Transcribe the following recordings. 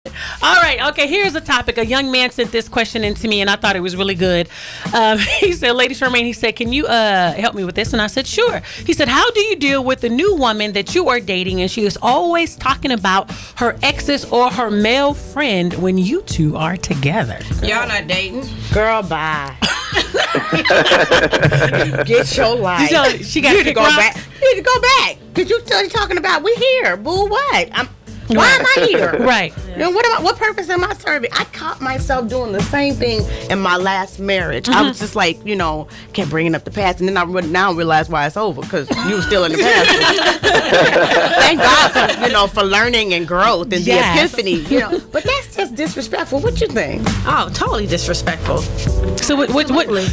All right. Okay. Here's a topic. A young man sent this question in to me, and I thought it was really good. He said, "Lady Charmaine," he said, "can you help me with this?" And I said, "Sure." He said, "How do you deal with the new woman that you are dating, and she is always talking about her exes or her male friend when you two are together?" Y'all not dating? Girl, bye. Get your life. She got to go back. You need to go back. Because you still talking about we here. Boo, what? Why am I here? Right. You know, what purpose am I serving? I caught myself doing the same thing in my last marriage. I was just like, kept bringing up the past, and then I now realize why it's over, because you were still in the past. Thank God for learning and growth and the epiphany. But that's just disrespectful. What you think? Oh, totally disrespectful. So what?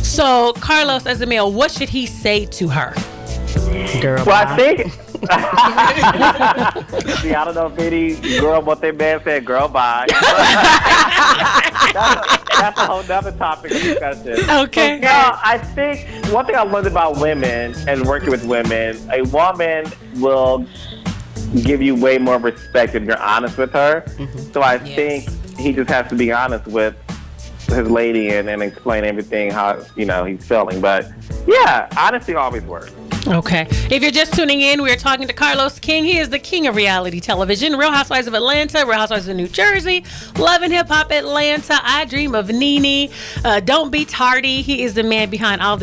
So Carlos, as a male, what should he say to her? Girl, well, I think. See, I don't know if any girl, what their man said, girl, bye. that's a whole nother topic of discussion. Okay. No, I think one thing I learned about women and working with women, a woman will give you way more respect if you're honest with her. Mm-hmm. So I think he just has to be honest with his lady and explain everything how he's feeling. But yeah, honesty always works. Okay. If you're just tuning in, we're talking to Carlos King. He is the king of reality television. Real Housewives of Atlanta, Real Housewives of New Jersey, Love and Hip Hop Atlanta, I Dream of Nene, Don't Be Tardy. He is the man behind all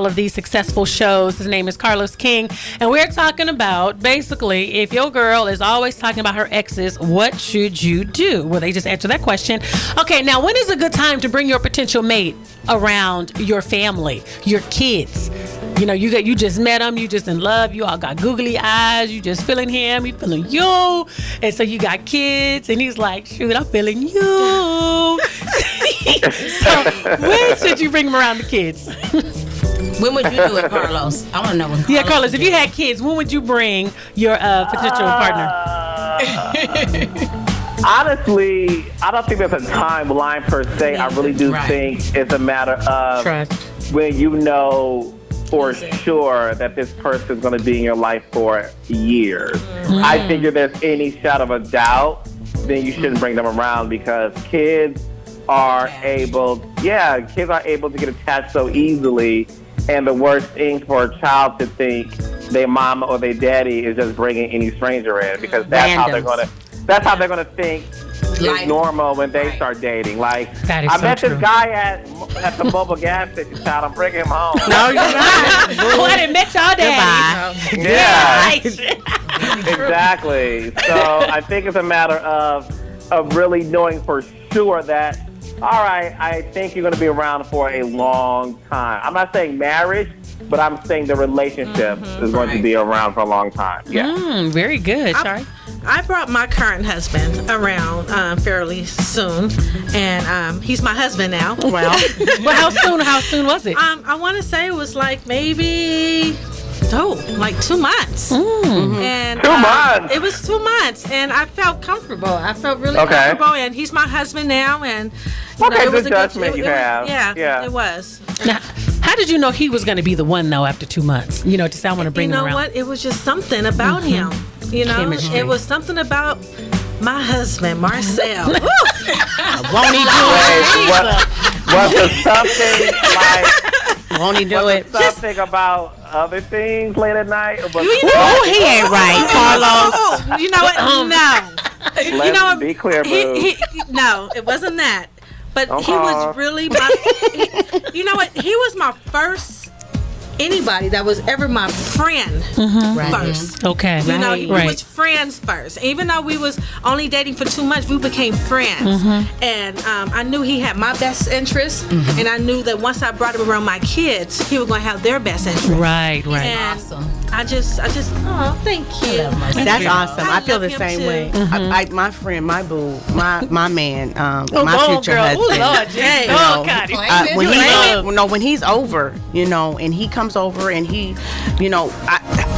of these successful shows. His name is Carlos King. And we're talking about, basically, if your girl is always talking about her exes, what should you do? Well, they just answered that question. Okay, now when is a good time to bring your potential mate around your family, your kids? You just met him, you just in love, you all got googly eyes, you just feeling him, he feeling you, and so you got kids, and he's like, shoot, I'm feeling you. So when should you bring him around the kids? When would you do it, Carlos? I want to know when. Yeah, Carlos, if you had kids, when would you bring your potential partner? Honestly, I don't think there's a timeline per se. I really do think it's a matter of when you know for sure that this person is going to be in your life for years. I think if there's any shadow of a doubt, then you shouldn't bring them around, because kids are able to get attached so easily. And the worst thing for a child to think their mama or their daddy is just bringing any stranger in, because that's how they're going to think is normal when they start dating. Like, I met this guy at the mobile gas station, child. I'm bringing him home. No, you're not. I didn't met y'all daddy. Yeah. Exactly. So I think it's a matter of really knowing for sure that, all right, I think you're going to be around for a long time. I'm not saying marriage, but I'm saying the relationship is going to be around for a long time. Yeah. Very good. Sorry. I brought my current husband around fairly soon, and he's my husband now. Well, how soon was it? I want to say it was like maybe 2 months. And 2 months. It was 2 months, and I felt comfortable. I felt really comfortable, and he's my husband now, and it was a judgment you have. Yeah, it was. Now, how did you know he was going to be the one, though, after 2 months? To say I want to bring him around. You know what? It was just something about him. Chemistry. It was something about my husband, Marcel. Won't he do it? Was it something like? Won't he do it? Something about other things late at night? He ain't right, Carlos. You know what? No. Let's be clear, boo. No, it wasn't that. But he was really my. You know what? He was my first anybody that was ever my friend first. Okay. He was friends first. Even though we was only dating for 2 months, we became friends. And I knew he had my best interest, and I knew that once I brought him around my kids, he was going to have their best interest. Right. And awesome. I just, thank you. That's awesome. I feel the same way. My friend, my boo, my man, my future husband. When he's over, and he comes over, and he,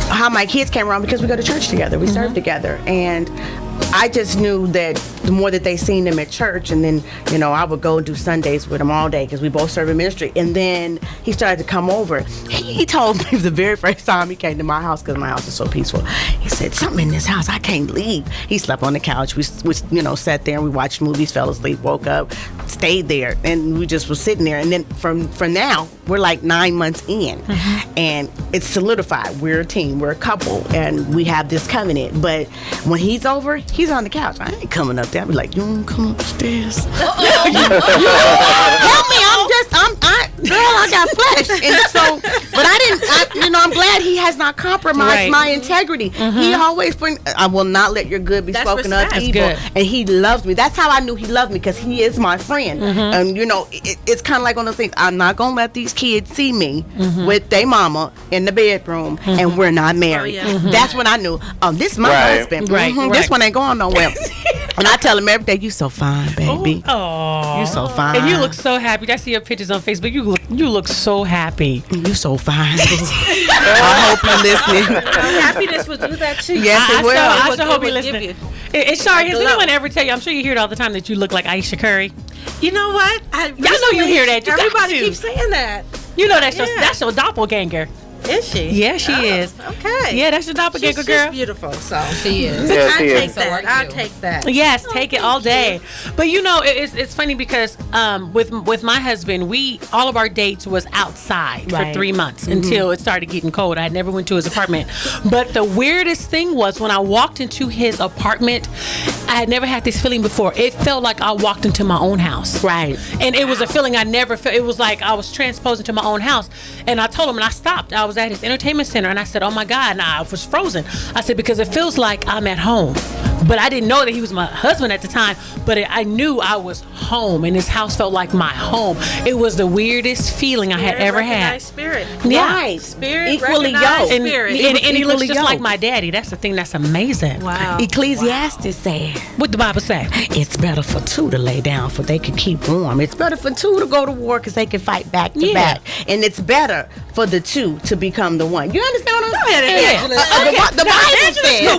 how my kids came around, because we go to church together, we serve together, and I just knew that the more that they seen them at church, and then, you know, I would go and do Sundays with him all day because we both serve in ministry. And then he started to come over. He told me the very first time he came to my house, because my house is so peaceful, he said, something in this house, I can't leave. He slept on the couch. We you know, sat there and we watched movies, fell asleep, woke up, stayed there, and we just was sitting there. And then from now, we're like 9 months in, and it's solidified. We're a team, we're a couple, and we have this covenant. But when he's over, he's on the couch. I ain't coming up there. I'll be like, you want to come upstairs? Help me! Girl, I got flesh. And so, but I'm glad he has not compromised my integrity. He always I will not let your good be spoken of evil. And he loves me. That's how I knew he loved me, because he is my friend. And you know, it's kind of like one of those things. I'm not gonna let these kids see me with their mama in the bedroom and we're not married. That's when I knew, this is my husband. This one ain't going nowhere. And I tell him every day, you so fine, baby. Oh, you so fine. And you look so happy. I see your pictures on Facebook. You look so happy. You so fine. I hope you're listening. Happiness will do that too. Yes, it will. I sure hope you're listening. And Shari, has anyone ever tell you, I'm sure you hear it all the time, that you look like Aisha Curry? You know what? I know you hear that. Everybody keeps saying that. You know that's your doppelganger. Is she? Yeah, she is. Okay. Yeah, that's your doppelganger, girl. She's beautiful, so she is. Yeah, she I is. take that. Yes, take it all day. But you know, it's funny because with my husband, all of our dates was outside for 3 months until it started getting cold. I never went to his apartment. But the weirdest thing was when I walked into his apartment, I had never had this feeling before. It felt like I walked into my own house. Right. And it was a feeling I never felt. It was like I was transposed into my own house. And I told him, and I stopped. I was at his entertainment center, and I said, oh my God, and I was frozen. I said, because it feels like I'm at home. But I didn't know that he was my husband at the time, but I knew I was home, and his house felt like my home. It was the weirdest feeling I had ever had. Spirit. Yeah. Right. Spirit, equally yoked. And he looks just yoked. like my daddy. That's the thing that's amazing. Wow. Ecclesiastes said, What the Bible say? it's better for two to lay down for they can keep warm. It's better for two to go to war because they can fight back to back. And it's better for the two to become the one. You understand what I'm saying? The Bible says.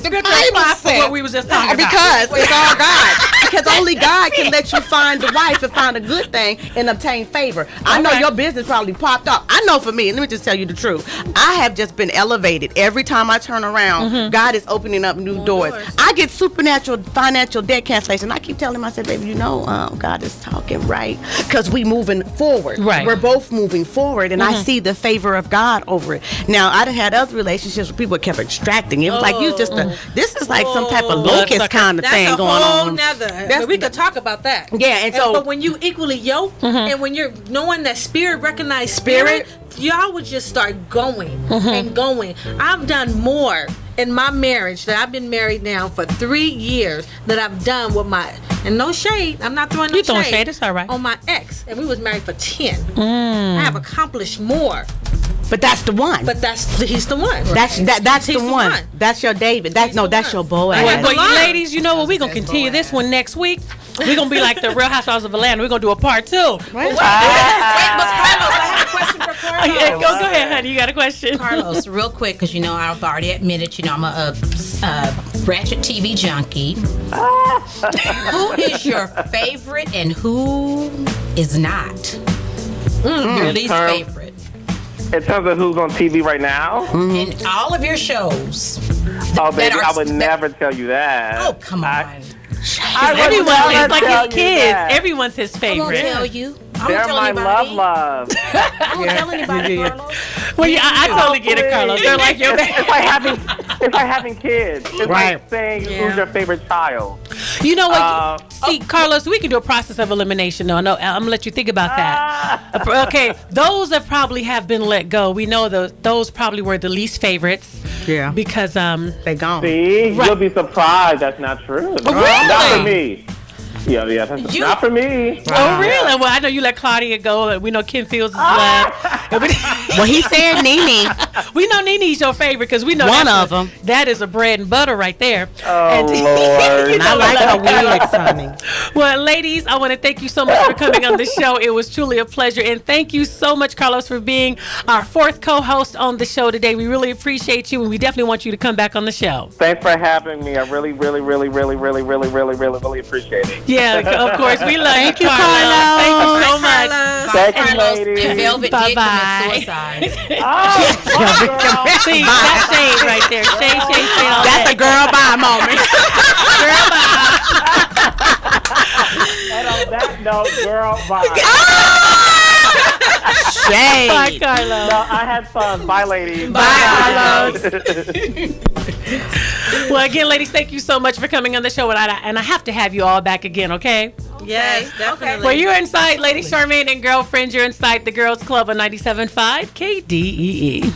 The Bible says. What we was just talking about. Because it's all God. Because only God can let you find the wife and find a good thing and obtain favor. I know your business probably popped up. I know for me, let me just tell you the truth. I have just been elevated. Every time I turn around, God is opening up new doors. I get supernatural financial debt cancellation. I keep telling him, I said, baby, you know, God is talking, right? Because we moving forward. Right. We're both moving forward, and I see the favor of God over it. Now, I done had other relationships where people kept extracting. It was like, you just, this is like some type of locust kind of thing going on. But we could talk about that. Yeah, and so. But when you equally yoked, and when you're knowing that spirit recognized spirit, y'all would just start going and going. I've done more in my marriage that I've been married now for 3 years that I've done with my, and no shade, I'm not throwing no shade. You throwing shade, it's all right. On my ex, and we was married for 10. I have accomplished more. But that's the one. But he's the one. That's the one. That's your David. That's your Boaz. But ladies, you know what? We're going to continue this one next week. We're going to be like the Real Housewives of Atlanta. We're going to do a part 2. Wait, but Carlos, I have a question for Carlos. Go ahead, honey. You got a question? Carlos, real quick, because, you know, I've already admitted, you know, I'm a ratchet TV junkie. Who is your favorite and who is not? Your least favorite? In terms of who's on TV right now? In all of your shows. Oh, baby, I would never tell you that. Oh, come on. Everyone is like his kids. Everyone's his I favorite. won't tell you. I They're won't tell my anybody. love. I won't tell anybody, Carlos. Well, yeah, I totally get it, Carlos. They're like your It's like having kids. It's like saying who's your favorite child. You know what? See, Carlos, we can do a process of elimination. No, I'm gonna let you think about that. Okay, those that probably have been let go. We know those probably were the least favorites. Yeah. Because they gone. See, you'll be surprised. That's not true. Oh, really? Not for me. Yeah, that's not for me. Oh, really? Well, I know you let Claudia go. And we know Kim Fields is left. Well, he said Nene. We know Nene's your favorite because we know One that's of 'em. That is a bread and butter right there. Oh, Lord. You know I like what her wigs, honey. Well, ladies, I want to thank you so much for coming on the show. It was truly a pleasure. And thank you so much, Carlos, for being our fourth co-host on the show today. We really appreciate you, and we definitely want you to come back on the show. Thanks for having me. I really appreciate it. Yeah, of course. We love Thank you, you, Carlos. Carlos. Thank you so much. Thank you, Carlos, ladies. Velvet Bye-bye. did commit suicide. Oh, girl. See, that's shade right there. Shade, all That's day. a girl bye moment. Girl, bye. And on that note, girl, bye. Shade. Bye, Carlos. No, I had fun. Bye, ladies. Bye, Well, again, ladies, thank you so much for coming on the show. And I have to have you all back again, okay? Yes, definitely. Well, you're inside Lady Charmaine and Girlfriends. You're inside the Girls Club on 97.5 KDEE.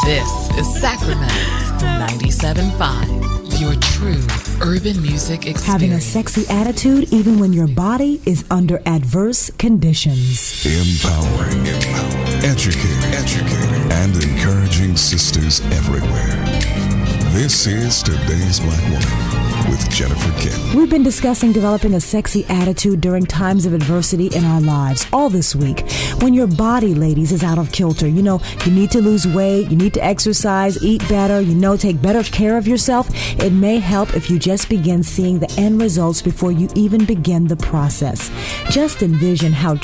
This is Sacramento's 97.5, your true urban music experience. Having a sexy attitude even when your body is under adverse conditions. Empowering, educating, and encouraging sisters everywhere. This is Today's Black Woman with Jennifer Kim. We've been discussing developing a sexy attitude during times of adversity in our lives all this week. When your body, ladies, is out of kilter, you need to lose weight, you need to exercise, eat better, take better care of yourself. It may help if you just begin seeing the end results before you even begin the process. Just envision how